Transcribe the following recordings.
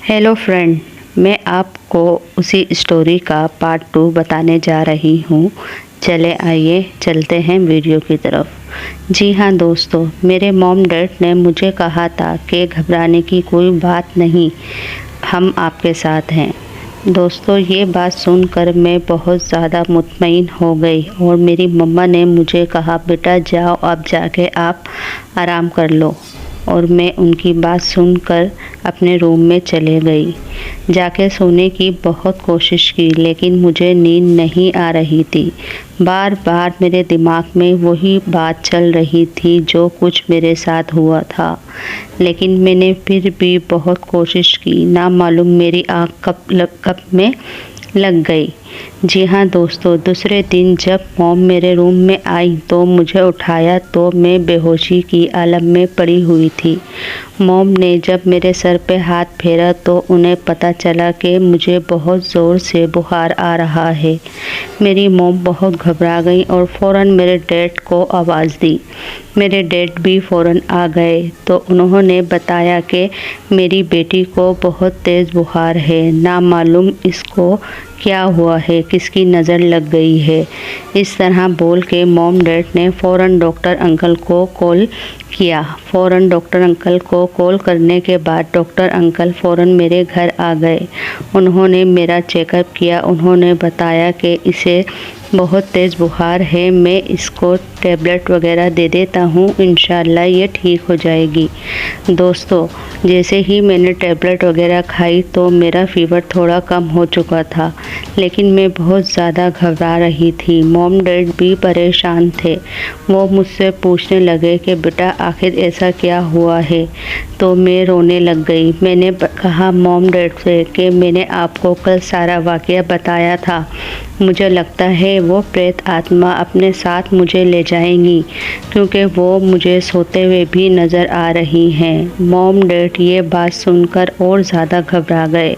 Hello friend, मैं आपको उसी स्टोरी का पार्ट 2 बताने जा रही हूँ। चले आइए चलते हैं वीडियो की तरफ। जी हाँ दोस्तों, मेरे मॉम डैड ने मुझे कहा था कि घबराने की कोई बात नहीं, हम आपके साथ हैं। दोस्तों, ये बात सुनकर मैं बहुत ज़्यादा मुतमईन हो गई और मेरी मम्मा ने मुझे कहा, बेटा जाओ अब जाके आप आराम कर लो। और मैं उनकी बात सुनकर अपने रूम में चले गई। जाके सोने की बहुत कोशिश की लेकिन मुझे नींद नहीं आ रही थी। बार बार मेरे दिमाग में वही बात चल रही थी जो कुछ मेरे साथ हुआ था, लेकिन मैंने फिर भी बहुत कोशिश की। ना मालूम मेरी आँख कब में लग गई। जी हाँ दोस्तों, दूसरे दिन जब मॉम मेरे रूम में आई तो मुझे उठाया तो मैं बेहोशी की आलम में पड़ी हुई थी। मॉम ने जब मेरे सर पे हाथ फेरा तो उन्हें पता चला कि मुझे बहुत ज़ोर से बुखार आ रहा है। मेरी मॉम बहुत घबरा गई और फ़ौरन मेरे डैड को आवाज़ दी। मेरे डैड भी फ़ौरन आ गए तो उन्होंने बताया कि मेरी बेटी को बहुत तेज़ बुखार है, ना मालूम इसको क्या हुआ है, किसकी नज़र लग गई है। इस तरह बोल के मॉम डैड ने फ़ौरन डॉक्टर अंकल को कॉल किया। फ़ौरन डॉक्टर अंकल को कॉल करने के बाद डॉक्टर अंकल फ़ौरन मेरे घर आ गए। उन्होंने मेरा चेकअप किया। उन्होंने बताया कि इसे बहुत तेज़ बुखार है, मैं इसको टैबलेट वगैरह दे देता हूँ, इंशाल्लाह ये ठीक हो जाएगी। दोस्तों, जैसे ही मैंने टैबलेट वगैरह खाई तो मेरा फ़ीवर थोड़ा कम हो चुका था, लेकिन मैं बहुत ज़्यादा घबरा रही थी। मॉम डैड भी परेशान थे। वो मुझसे पूछने लगे कि बेटा आखिर ऐसा क्या हुआ है, तो मैं रोने लग गई। मैंने कहा मॉम डैड से कि मैंने आपको कल सारा वाक़या बताया था, मुझे लगता है वो प्रेत आत्मा अपने साथ मुझे ले जाएंगी, क्योंकि वो मुझे सोते हुए भी नज़र आ रही हैं। मॉम डैड ये बात सुनकर और ज़्यादा घबरा गए।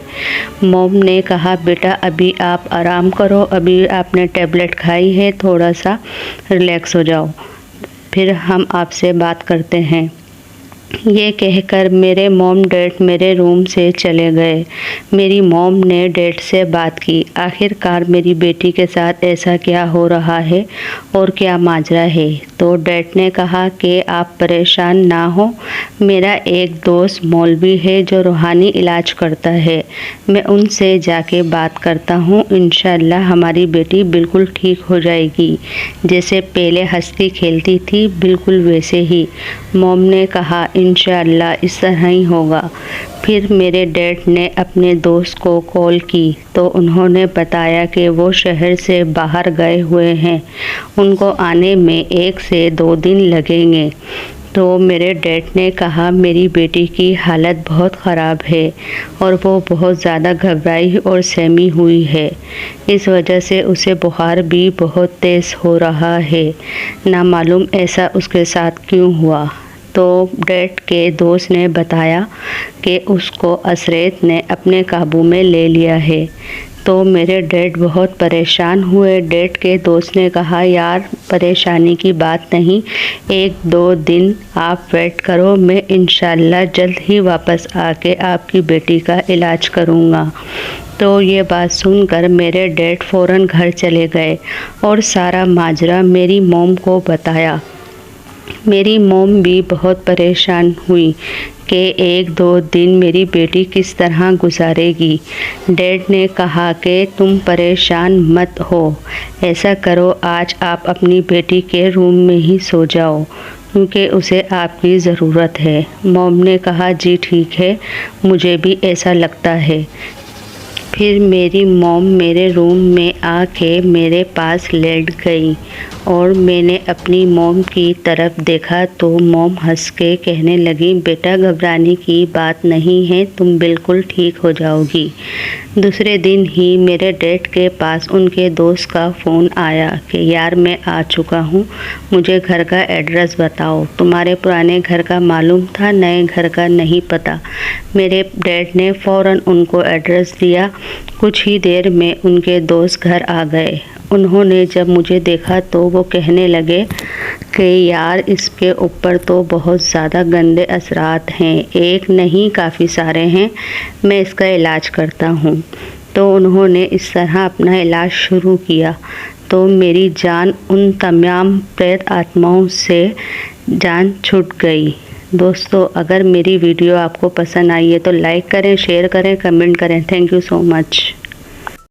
मॉम ने कहा, बेटा अभी आप आराम करो, अभी आपने टैबलेट खाई है, थोड़ा सा रिलैक्स हो जाओ, फिर हम आपसे बात करते हैं। ये कहकर मेरे मॉम डैड मेरे रूम से चले गए। मेरी मॉम ने डैड से बात की, आखिरकार मेरी बेटी के साथ ऐसा क्या हो रहा है और क्या माजरा है। तो डैड ने कहा कि आप परेशान ना हो, मेरा एक दोस्त मौलवी है जो रूहानी इलाज करता है, मैं उनसे जाके बात करता हूँ, इंशाल्लाह हमारी बेटी बिल्कुल ठीक हो जाएगी। जैसे पहले हंसती खेलती थी बिल्कुल वैसे ही। मॉम ने कहा इंशाअल्लाह इस तरह ही होगा। फिर मेरे डैड ने अपने दोस्त को कॉल की तो उन्होंने बताया कि वो शहर से बाहर गए हुए हैं, उनको आने में 1 से 2 दिन लगेंगे। तो मेरे डैड ने कहा मेरी बेटी की हालत बहुत ख़राब है और वो बहुत ज़्यादा घबराई और सहमी हुई है, इस वजह से उसे बुखार भी बहुत तेज़ हो रहा है, ना मालूम ऐसा उसके साथ क्यों हुआ। तो डैड के दोस्त ने बताया कि उसको असरत ने अपने काबू में ले लिया है। तो मेरे डैड बहुत परेशान हुए। डैड के दोस्त ने कहा, यार परेशानी की बात नहीं, 1-2 दिन आप वेट करो, मैं इंशाल्लाह जल्द ही वापस आके आपकी बेटी का इलाज करूँगा। तो ये बात सुनकर मेरे डैड फ़ौरन घर चले गए और सारा माजरा मेरी मॉम को बताया। मेरी मॉम भी बहुत परेशान हुई कि 1-2 दिन मेरी बेटी किस तरह गुजारेगी। डैड ने कहा कि तुम परेशान मत हो, ऐसा करो आज आप अपनी बेटी के रूम में ही सो जाओ, क्योंकि उसे आपकी ज़रूरत है। मॉम ने कहा जी ठीक है, मुझे भी ऐसा लगता है। फिर मेरी मॉम मेरे रूम में आके मेरे पास लेट गई और मैंने अपनी मॉम की तरफ देखा तो मॉम हंस के कहने लगी, बेटा घबराने की बात नहीं है, तुम बिल्कुल ठीक हो जाओगी। दूसरे दिन ही मेरे डैड के पास उनके दोस्त का फ़ोन आया कि यार मैं आ चुका हूँ, मुझे घर का एड्रेस बताओ, तुम्हारे पुराने घर का मालूम था, नए घर का नहीं पता। मेरे डैड ने फ़ौरन उनको एड्रेस दिया। कुछ ही देर में उनके दोस्त घर आ गए उन्होंने जब मुझे देखा तो वो कहने लगे कि यार इसके ऊपर तो बहुत ज़्यादा गंदे असरात हैं, एक नहीं काफ़ी सारे हैं, मैं इसका इलाज करता हूँ। तो उन्होंने इस तरह अपना इलाज शुरू किया तो मेरी जान उन तमाम प्रेत आत्माओं से जान छूट गई। दोस्तों, अगर मेरी वीडियो आपको पसंद आई है तो लाइक करें, शेयर करें, कमेंट करें। Thank you so much.